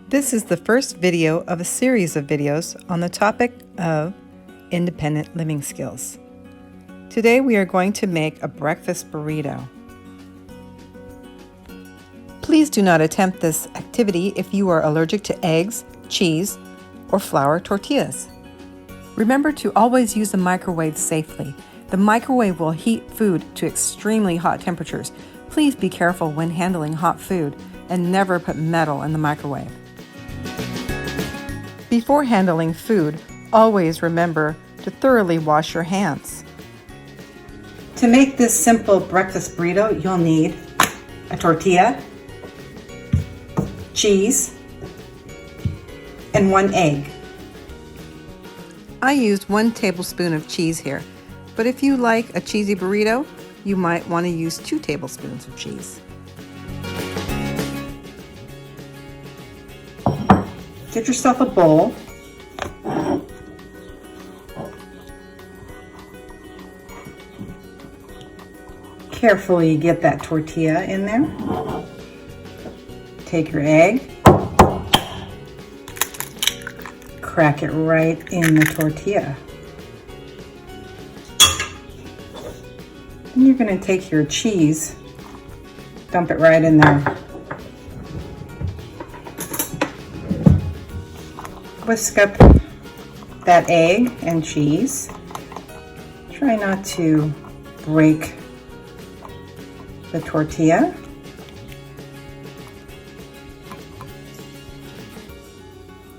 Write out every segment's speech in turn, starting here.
This is the first video of a series of videos on the topic of independent living skills. Today we are going to make a breakfast burrito. Please do not attempt this activity if you are allergic to eggs, cheese, or flour tortillas. Remember to always use the microwave safely. The microwave will heat food to extremely hot temperatures. Please be careful when handling hot food and never put metal in the microwave. Before handling food, always remember to thoroughly wash your hands. To make this simple breakfast burrito, you'll need a tortilla, cheese, and 1 egg. I used 1 tablespoon of cheese here, but if you like a cheesy burrito, you might want to use 2 tablespoons of cheese. Get yourself a bowl. Carefully get that tortilla in there. Take your egg. Crack it right in the tortilla. Then you're going to take your cheese, dump it right in there. Whisk up that egg and cheese. Try not to break the tortilla.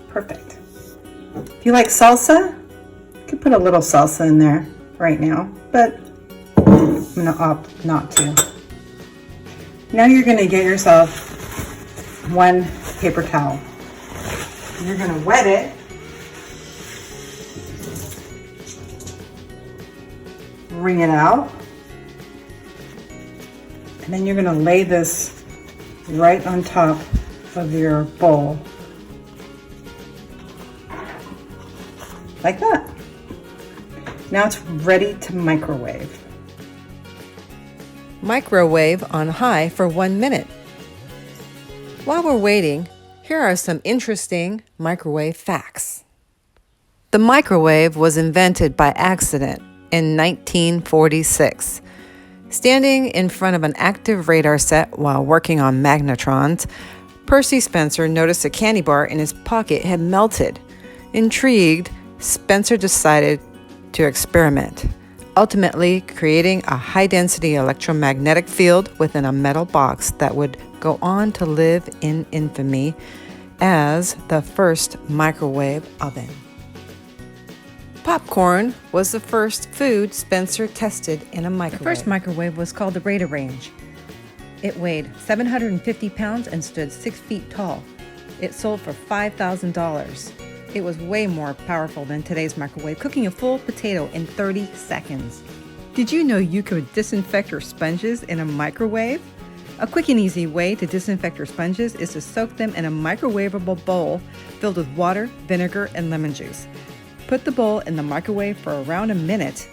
Perfect. If you like salsa, you could put a little salsa in there right now, but I'm going to opt not to. Now you're going to get yourself 1 paper towel. You're going to wet it. Wring it out. And then you're going to lay this right on top of your bowl. Like that. Now it's ready to microwave. Microwave on high for 1 minute. While we're waiting, here are some interesting microwave facts. The microwave was invented by accident in 1946. Standing in front of an active radar set while working on magnetrons, Percy Spencer noticed a candy bar in his pocket had melted. Intrigued, Spencer decided to experiment, ultimately creating a high-density electromagnetic field within a metal box that would go on to live in infamy as the first microwave oven. Popcorn was the first food Spencer tested in a microwave. The first microwave was called the Radar Range. It weighed 750 pounds and stood 6 feet tall. It sold for $5,000. It was way more powerful than today's microwave, cooking a full potato in 30 seconds. Did you know you could disinfect your sponges in a microwave? A quick and easy way to disinfect your sponges is to soak them in a microwavable bowl filled with water, vinegar, and lemon juice. Put the bowl in the microwave for around a minute,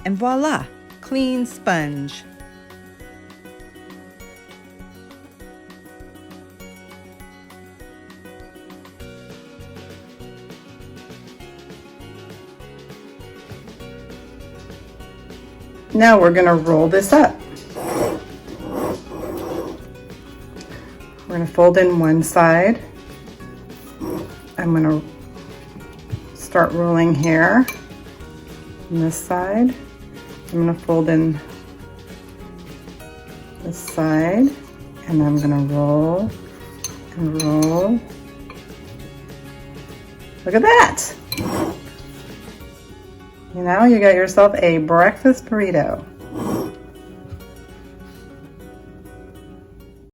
and voila, clean sponge. Now we're going to roll this up. We're going to fold in one side. I'm going to start rolling here on this side. I'm going to fold in this side, and I'm going to roll and roll. Look at that! You know, you got yourself a breakfast burrito.